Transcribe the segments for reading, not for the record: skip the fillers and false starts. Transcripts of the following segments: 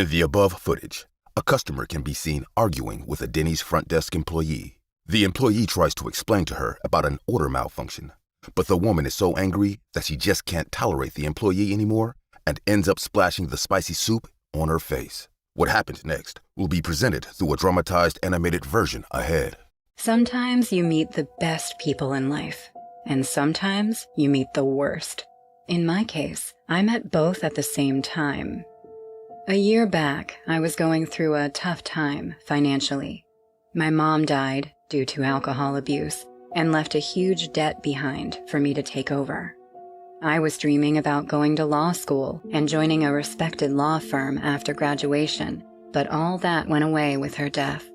In the above footage, a customer can be seen arguing with a Denny's front desk employee. The employee tries to explain to her about an order malfunction, but the woman is so angry that she just can't tolerate the employee anymore and ends up splashing the spicy soup on her face. What happens next will be presented through a dramatized animated version ahead. Sometimes you meet the best people in life, and sometimes you meet the worst. In my case, I met both at the same time. A year back, I was going through a tough time financially. My mom died due to alcohol abuse and left a huge debt behind for me to take over. I was dreaming about going to law school and joining a respected law firm after graduation, but all that went away with her death.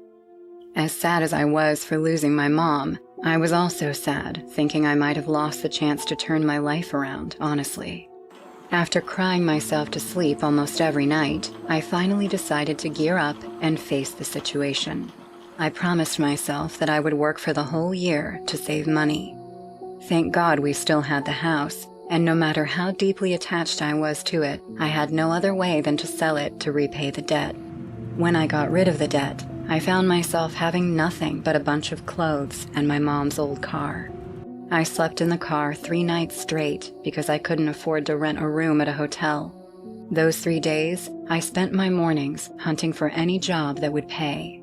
As sad as I was for losing my mom, I was also sad, thinking I might have lost the chance to turn my life around, honestly. After crying myself to sleep almost every night, I finally decided to gear up and face the situation. I promised myself that I would work for the whole year to save money. Thank God we still had the house, and no matter how deeply attached I was to it, I had no other way than to sell it to repay the debt. When I got rid of the debt, I found myself having nothing but a bunch of clothes and my mom's old car. I slept in the car 3 nights straight because I couldn't afford to rent a room at a hotel. Those 3 days, I spent my mornings hunting for any job that would pay.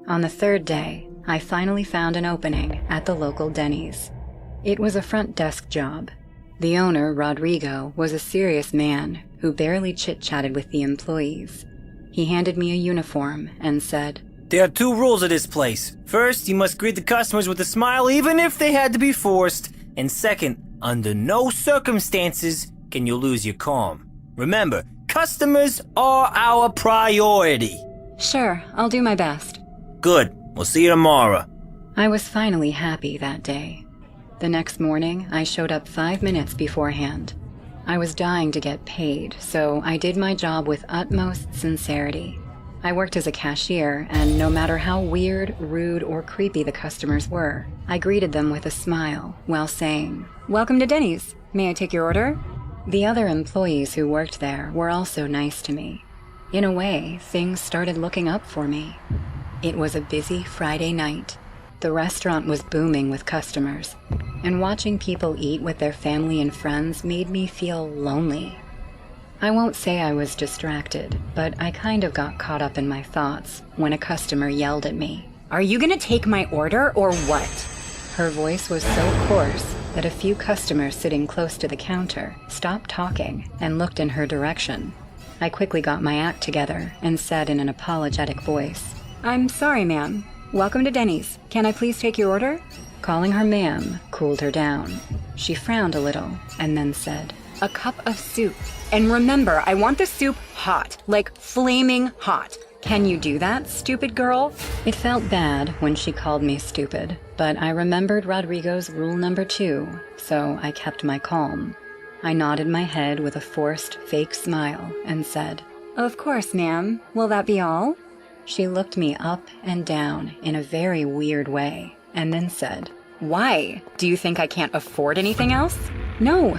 On the 3rd day, I finally found an opening at the local Denny's. It was a front desk job. The owner, Rodrigo, was a serious man who barely chit-chatted with the employees. He handed me a uniform and said, "There are 2 rules of this place. First, you must greet the customers with a smile even if they had to be forced. And second, under no circumstances can you lose your calm. Remember, customers are our priority." "Sure, I'll do my best." "Good. We'll see you tomorrow." I was finally happy that day. The next morning, I showed up 5 minutes beforehand. I was dying to get paid, so I did my job with utmost sincerity. I worked as a cashier, and no matter how weird, rude, or creepy the customers were, I greeted them with a smile while saying, "Welcome to Denny's. May I take your order?" The other employees who worked there were also nice to me. In a way, things started looking up for me. It was a busy Friday night. The restaurant was booming with customers, and watching people eat with their family and friends made me feel lonely. I won't say I was distracted, but I kind of got caught up in my thoughts when a customer yelled at me, "Are you gonna take my order or what?" Her voice was so coarse that a few customers sitting close to the counter stopped talking and looked in her direction. I quickly got my act together and said in an apologetic voice, "I'm sorry, ma'am. Welcome to Denny's. Can I please take your order?" Calling her ma'am cooled her down. She frowned a little and then said, "A cup of soup. And remember, I want the soup hot, like flaming hot. Can you do that, stupid girl?" It felt bad when she called me stupid, but I remembered Rodrigo's rule number 2, so I kept my calm. I nodded my head with a forced, fake smile and said, "Of course, ma'am. Will that be all?" She looked me up and down in a very weird way and then said, "Why? Do you think I can't afford anything else?" No,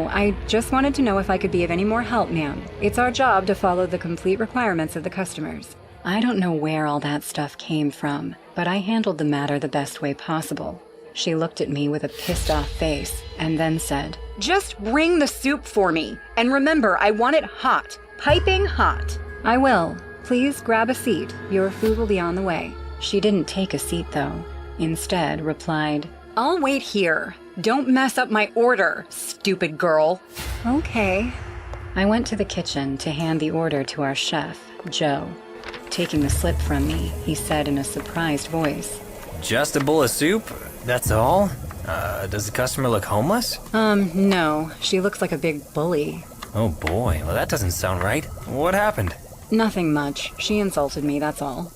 I just wanted to know if I could be of any more help, ma'am. It's our job to follow the complete requirements of the customers." I don't know where all that stuff came from, but I handled the matter the best way possible. She looked at me with a pissed-off face and then said, "Just bring the soup for me. And remember, I want it hot, piping hot." "I will. Please grab a seat. Your food will be on the way." She didn't take a seat, though. Instead, replied, "I'll wait here. Don't mess up my order, stupid girl." Okay. I went to the kitchen to hand the order to our chef, Joe. Taking the slip from me, he said in a surprised voice, "Just a bowl of soup? That's all? Does the customer look homeless?" No. She looks like a big bully." Oh boy, well that doesn't sound right. What happened? "Nothing much. She insulted me, that's all."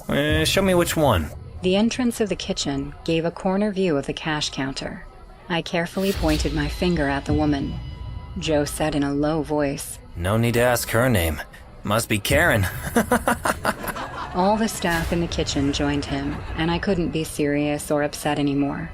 Show me which one." The entrance of the kitchen gave a corner view of the cash counter. I carefully pointed my finger at the woman. Joe said in a low voice, "No need to ask her name. Must be Karen." All the staff in the kitchen joined him, and I couldn't be serious or upset anymore.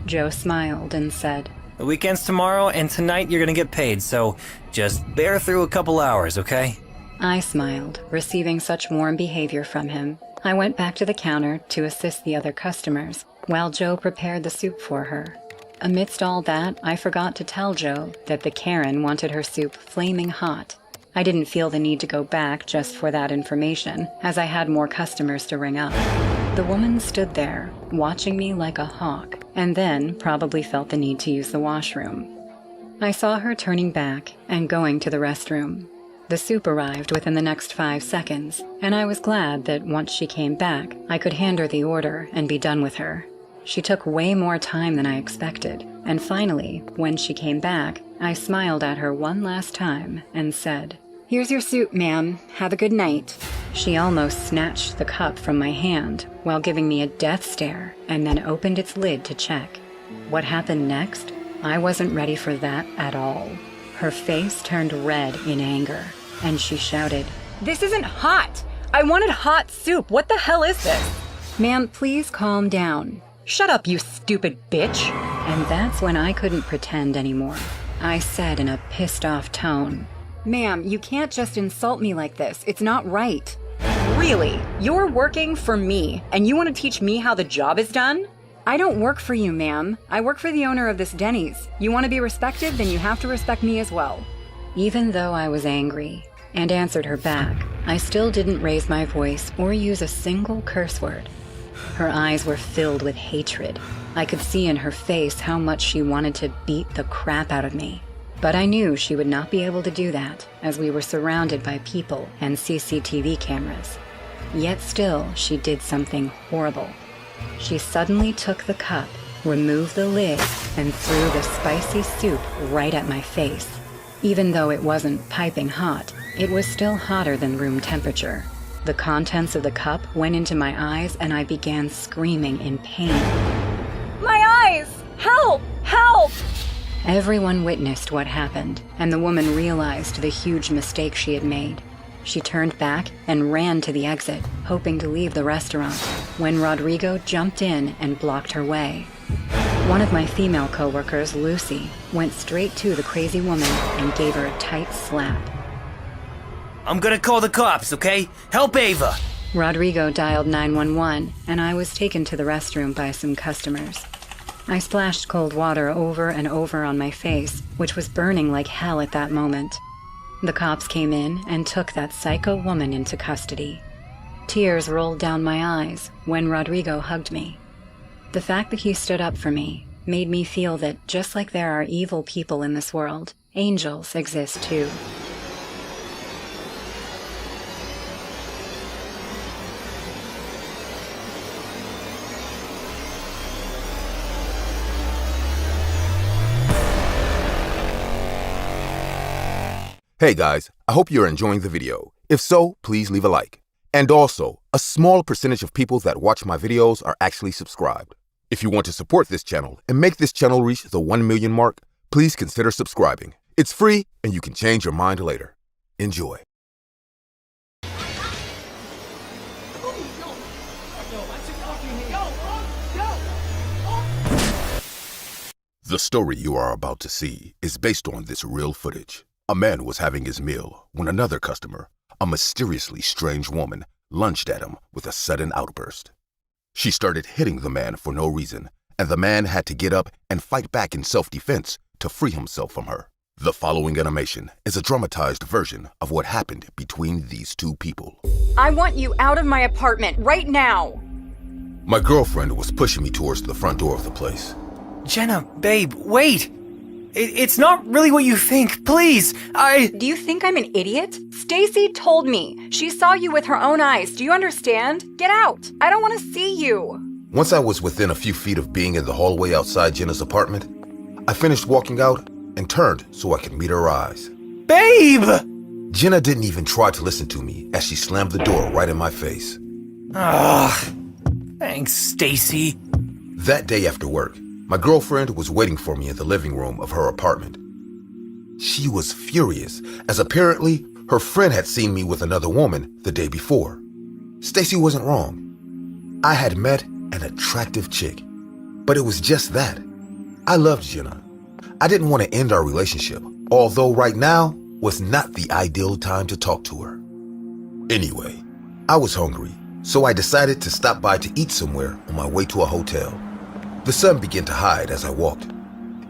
Joe smiled and said, "The weekend's tomorrow, and tonight you're gonna get paid, so just bear through a couple hours, okay?" I smiled, receiving such warm behavior from him. I went back to the counter to assist the other customers, while Joe prepared the soup for her. Amidst all that, I forgot to tell Joe that the Karen wanted her soup flaming hot. I didn't feel the need to go back just for that information, as I had more customers to ring up. The woman stood there, watching me like a hawk, and then probably felt the need to use the washroom. I saw her turning back and going to the restroom. The soup arrived within the next 5 seconds, and I was glad that once she came back, I could hand her the order and be done with her. She took way more time than I expected, and finally, when she came back, I smiled at her one last time and said, "Here's your soup, ma'am. Have a good night." She almost snatched the cup from my hand while giving me a death stare and then opened its lid to check. What happened next? I wasn't ready for that at all. Her face turned red in anger, and she shouted, "This isn't hot! I wanted hot soup! What the hell is this?" "Ma'am, please calm down." "Shut up, you stupid bitch!" And that's when I couldn't pretend anymore. I said in a pissed-off tone, "Ma'am, you can't just insult me like this. It's not right." "Really? You're working for me, and you want to teach me how the job is done?" "I don't work for you, ma'am. I work for the owner of this Denny's. You want to be respected, then you have to respect me as well." Even though I was angry and answered her back, I still didn't raise my voice or use a single curse word. Her eyes were filled with hatred. I could see in her face how much she wanted to beat the crap out of me. But I knew she would not be able to do that, as we were surrounded by people and CCTV cameras. Yet still, she did something horrible. She suddenly took the cup, removed the lid, and threw the spicy soup right at my face. Even though it wasn't piping hot, it was still hotter than room temperature. The contents of the cup went into my eyes, and I began screaming in pain. "My eyes! Help! Help!" Everyone witnessed what happened, and the woman realized the huge mistake she had made. She turned back and ran to the exit, hoping to leave the restaurant, when Rodrigo jumped in and blocked her way. One of my female coworkers, Lucy, went straight to the crazy woman and gave her a tight slap. I'm gonna call the cops, okay? Help Ava! Rodrigo dialed 911, and I was taken to the restroom by some customers. I splashed cold water over and over on my face, which was burning like hell at that moment. The cops came in and took that psycho woman into custody. Tears rolled down my eyes when Rodrigo hugged me. The fact that he stood up for me made me feel that just like there are evil people in this world, angels exist too. Hey guys, I hope you're enjoying the video. If so, please leave a like. And also, a small percentage of people that watch my videos are actually subscribed. If you want to support this channel and make this channel reach the 1 million mark, please consider subscribing. It's free and you can change your mind later. Enjoy. The story you are about to see is based on this real footage. A man was having his meal when another customer, a mysteriously strange woman, lunged at him with a sudden outburst. She started hitting the man for no reason, and the man had to get up and fight back in self-defense to free himself from her. The following animation is a dramatized version of what happened between these two people. "I want you out of my apartment right now!" My girlfriend was pushing me towards the front door of the place. Jenna, babe, wait! It's not really what you think, please! Do you think I'm an idiot? Stacy told me. She saw you with her own eyes. Do you understand? Get out! I don't want to see you! Once I was within a few feet of being in the hallway outside Jenna's apartment, I finished walking out and turned so I could meet her eyes. Babe! Jenna didn't even try to listen to me as she slammed the door right in my face. Thanks, Stacy. That day after work, my girlfriend was waiting for me in the living room of her apartment. She was furious, as apparently her friend had seen me with another woman the day before. Stacy wasn't wrong. I had met an attractive chick, but it was just that. I loved Jenna. I didn't want to end our relationship, although right now was not the ideal time to talk to her. Anyway, I was hungry, so I decided to stop by to eat somewhere on my way to a hotel. The sun began to hide as I walked.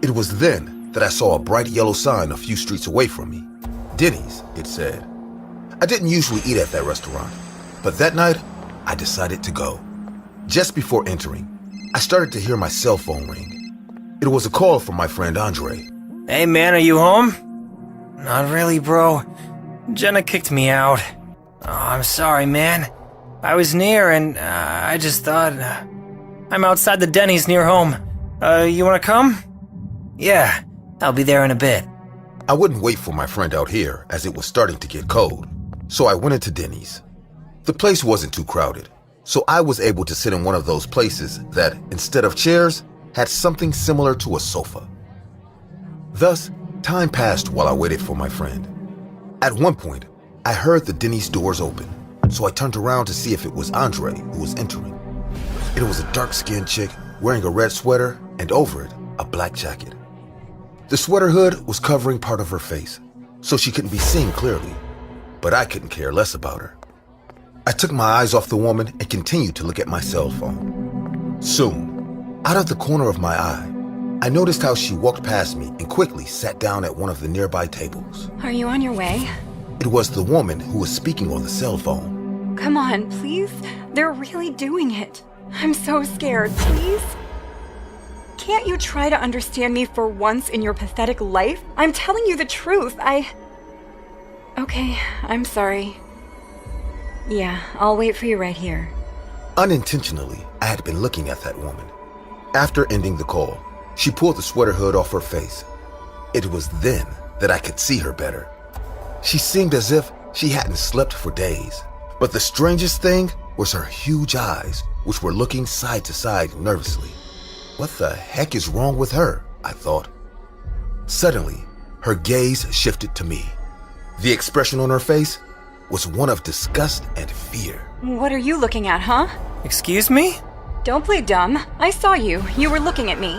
It was then that I saw a bright yellow sign a few streets away from me. Denny's, it said. I didn't usually eat at that restaurant, but that night, I decided to go. Just before entering, I started to hear my cell phone ring. It was a call from my friend Andre. Hey man, are you home? Not really, bro. Jenna kicked me out. Oh, I'm sorry, man. I was near and I just thought... I'm outside the Denny's near home. You wanna come? Yeah, I'll be there in a bit. I wouldn't wait for my friend out here as it was starting to get cold, so I went into Denny's. The place wasn't too crowded, so I was able to sit in one of those places that, instead of chairs, had something similar to a sofa. Thus, time passed while I waited for my friend. At one point, I heard the Denny's doors open, so I turned around to see if it was Andre who was entering. It was a dark-skinned chick wearing a red sweater and over it, a black jacket. The sweater hood was covering part of her face, so she couldn't be seen clearly, but I couldn't care less about her. I took my eyes off the woman and continued to look at my cell phone. Soon, out of the corner of my eye, I noticed how she walked past me and quickly sat down at one of the nearby tables. Are you on your way? It was the woman who was speaking on the cell phone. Come on, please. They're really doing it. I'm so scared, please. Can't you try to understand me for once in your pathetic life? I'm telling you the truth. Okay, I'm sorry. Yeah, I'll wait for you right here. Unintentionally, I had been looking at that woman. After ending the call, she pulled the sweater hood off her face. It was then that I could see her better. She seemed as if she hadn't slept for days. But the strangest thing was her huge eyes, which were looking side to side nervously. What the heck is wrong with her? I thought. Suddenly, her gaze shifted to me. The expression on her face was one of disgust and fear. What are you looking at, huh? Excuse me? Don't play dumb. I saw you. You were looking at me.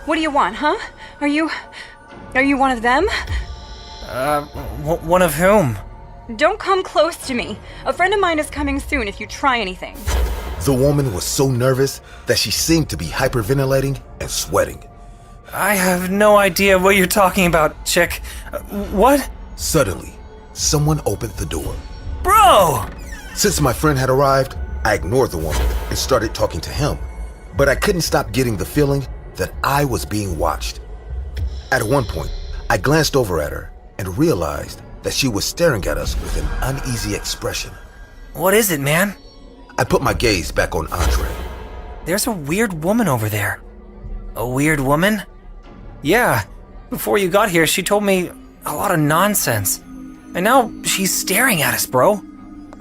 What do you want, huh? Are you one of them? One of whom? Don't come close to me. A friend of mine is coming soon if you try anything. The woman was so nervous that she seemed to be hyperventilating and sweating. I have no idea what you're talking about, chick. What? Suddenly, someone opened the door. Bro! Since my friend had arrived, I ignored the woman and started talking to him. But I couldn't stop getting the feeling that I was being watched. At one point, I glanced over at her and realized that she was staring at us with an uneasy expression. What is it, man? I put my gaze back on Andre. There's a weird woman over there. A weird woman? Yeah, before you got here, she told me a lot of nonsense. And now she's staring at us, bro.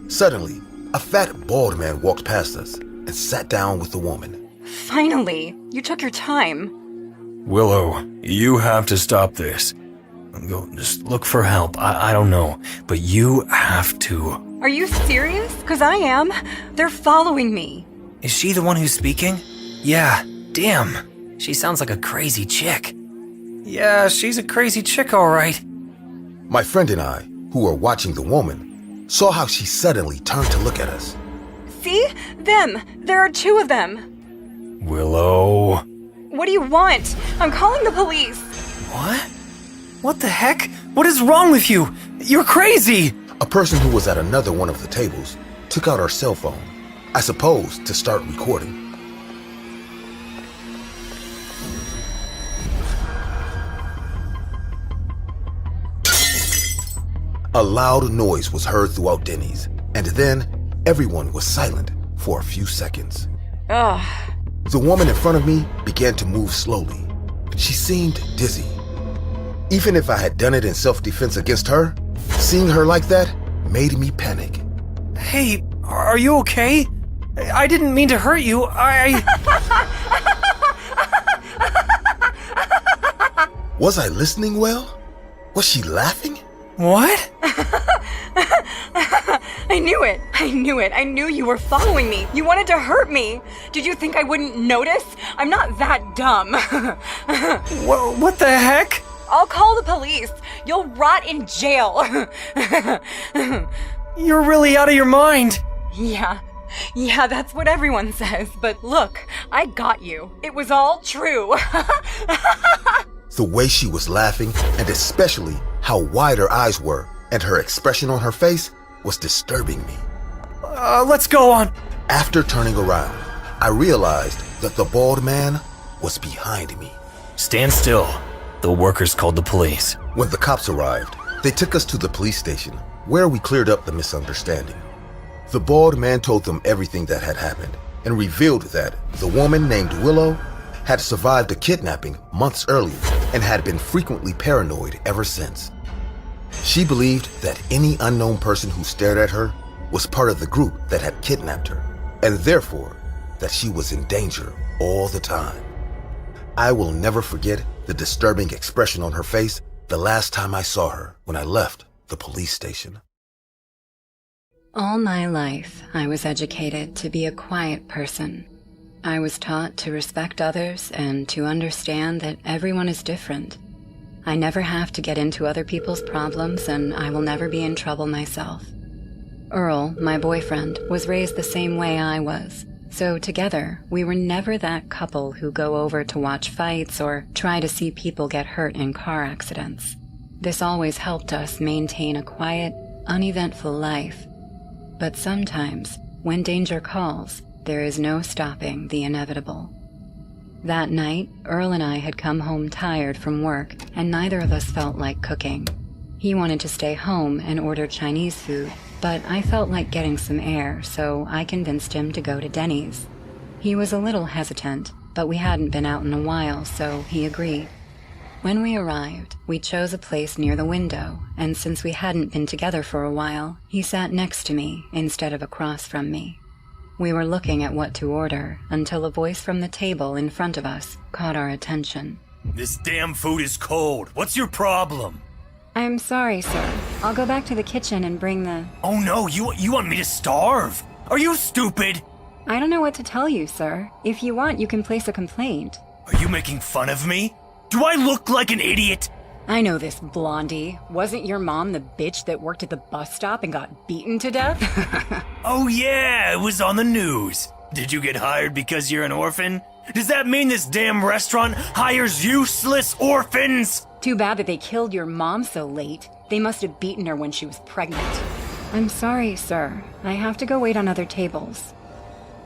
Suddenly, a fat, bald man walked past us and sat down with the woman. Finally, you took your time. Willow, you have to stop this. Go, just look for help. I don't know, but you have to. Are you serious? 'Cause I am. They're following me. Is she the one who's speaking? Yeah, damn. She sounds like a crazy chick. Yeah, she's a crazy chick, all right. My friend and I, who were watching the woman, saw how she suddenly turned to look at us. See? Them. There are two of them. Willow. What do you want? I'm calling the police. What? What the heck? What is wrong with you? You're crazy! A person who was at another one of the tables took out our cell phone, I suppose to start recording. A loud noise was heard throughout Denny's, and then everyone was silent for a few seconds. Ugh. The woman in front of me began to move slowly. She seemed dizzy. Even if I had done it in self-defense against her, seeing her like that made me panic. Hey, are you okay? I didn't mean to hurt you. Was I listening well? Was she laughing? What? I knew it. I knew you were following me. You wanted to hurt me. Did you think I wouldn't notice? I'm not that dumb. What the heck? I'll call the police. You'll rot in jail. You're really out of your mind. Yeah, that's what everyone says. But look, I got you. It was all true. The way she was laughing, and especially how wide her eyes were, and her expression on her face was disturbing me. Let's go on. After turning around, I realized that the bald man was behind me. Stand still. The workers called the police. When the cops arrived, they took us to the police station, where we cleared up the misunderstanding. The bald man told them everything that had happened, and revealed that the woman named Willow had survived a kidnapping months earlier and had been frequently paranoid ever since. She believed that any unknown person who stared at her was part of the group that had kidnapped her, and therefore that she was in danger all the time. I will never forget the disturbing expression on her face the last time I saw her when I left the police station. All my life, I was educated to be a quiet person. I was taught to respect others and to understand that everyone is different. I never have to get into other people's problems, and I will never be in trouble myself. Earl, my boyfriend, was raised the same way I was. So together, we were never that couple who go over to watch fights or try to see people get hurt in car accidents. This always helped us maintain a quiet, uneventful life. But sometimes, when danger calls, there is no stopping the inevitable. That night, Earl and I had come home tired from work, and neither of us felt like cooking. He wanted to stay home and order Chinese food, but I felt like getting some air, so I convinced him to go to Denny's. He was a little hesitant, but we hadn't been out in a while, so he agreed. When we arrived, we chose a place near the window, and since we hadn't been together for a while, he sat next to me instead of across from me. We were looking at what to order until a voice from the table in front of us caught our attention. This damn food is cold. What's your problem? I'm sorry, sir. I'll go back to the kitchen and bring the... Oh no, you want me to starve? Are you stupid? I don't know what to tell you, sir. If you want, you can place a complaint. Are you making fun of me? Do I look like an idiot? I know this, Blondie. Wasn't your mom the bitch that worked at the bus stop and got beaten to death? Oh yeah, it was on the news. Did you get hired because you're an orphan? Does that mean this damn restaurant hires useless orphans? Too bad that they killed your mom so late. They must have beaten her when she was pregnant. I'm sorry, sir. I have to go wait on other tables.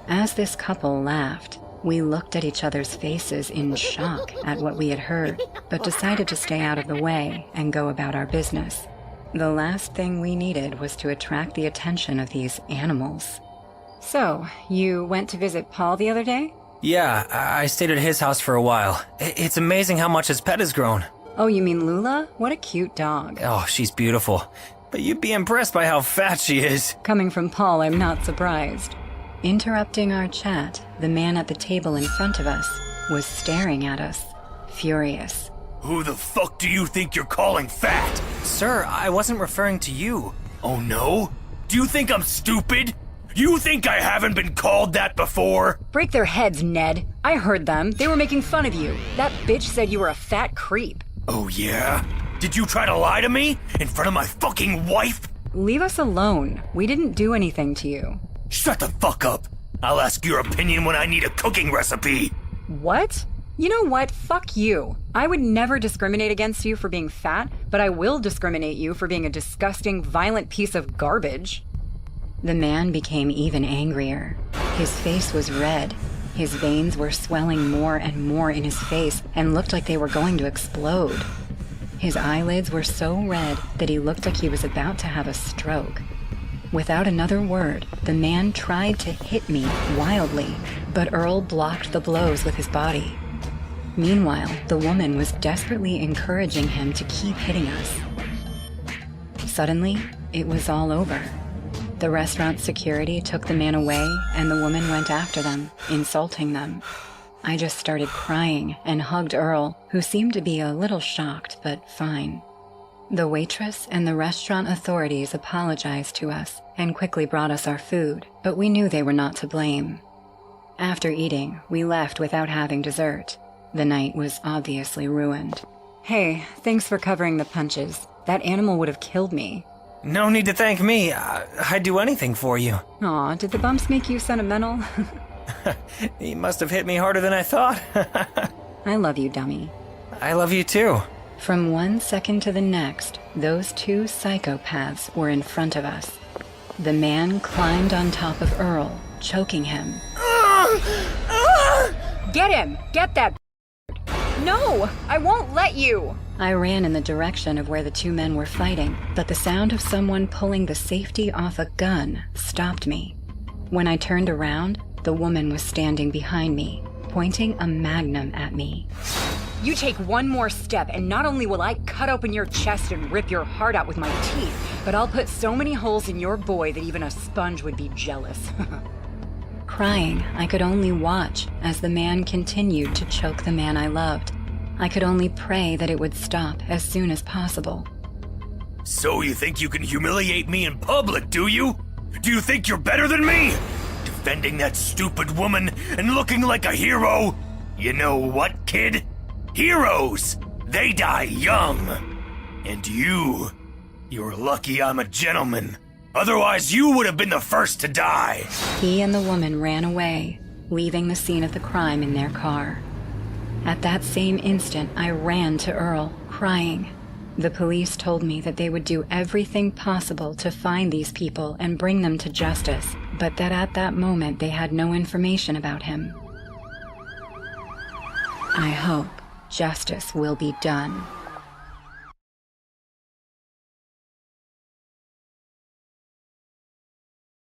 As this couple laughed, we looked at each other's faces in shock at what we had heard, but decided to stay out of the way and go about our business. The last thing we needed was to attract the attention of these animals. So, you went to visit Paul the other day? Yeah, I stayed at his house for a while. It's amazing how much his pet has grown. Oh, you mean Lula? What a cute dog. Oh, she's beautiful. But you'd be impressed by how fat she is. Coming from Paul, I'm not surprised. Interrupting our chat, the man at the table in front of us was staring at us, furious. Who the fuck do you think you're calling fat? Sir, I wasn't referring to you. Oh no? Do you think I'm stupid? You think I haven't been called that before? Break their heads, Ned. I heard them. They were making fun of you. That bitch said you were a fat creep. Oh yeah? Did you try to lie to me? In front of my fucking wife? Leave us alone. We didn't do anything to you. Shut the fuck up. I'll ask your opinion when I need a cooking recipe. What? You know what? Fuck you. I would never discriminate against you for being fat, but I will discriminate you for being a disgusting, violent piece of garbage. The man became even angrier. His face was red. His veins were swelling more and more in his face and looked like they were going to explode. His eyelids were so red that he looked like he was about to have a stroke. Without another word, the man tried to hit me wildly, but Earl blocked the blows with his body. Meanwhile, the woman was desperately encouraging him to keep hitting us. Suddenly, it was all over. The restaurant security took the man away, and the woman went after them, insulting them. I just started crying and hugged Earl, who seemed to be a little shocked, but fine. The waitress and the restaurant authorities apologized to us and quickly brought us our food, but we knew they were not to blame. After eating, we left without having dessert. The night was obviously ruined. Hey, thanks for covering the punches. That animal would have killed me. No need to thank me. I'd do anything for you. Aw, did the bumps make you sentimental? He must have hit me harder than I thought. I love you, dummy. I love you too. From 1 second to the next, those two psychopaths were in front of us. The man climbed on top of Earl, choking him. Get him! Get that. No! I won't let you! I ran in the direction of where the two men were fighting, but the sound of someone pulling the safety off a gun stopped me. When I turned around, the woman was standing behind me, pointing a magnum at me. You take one more step, and not only will I cut open your chest and rip your heart out with my teeth, but I'll put so many holes in your boy that even a sponge would be jealous. Crying, I could only watch as the man continued to choke the man I loved. I could only pray that it would stop as soon as possible. So you think you can humiliate me in public, do you? Do you think you're better than me? Defending that stupid woman and looking like a hero? You know what, kid? Heroes, they die young. And you're lucky I'm a gentleman. Otherwise, you would have been the first to die. He and the woman ran away, leaving the scene of the crime in their car. At that same instant, I ran to Earl, crying. The police told me that they would do everything possible to find these people and bring them to justice, but that at that moment they had no information about him. I hope justice will be done.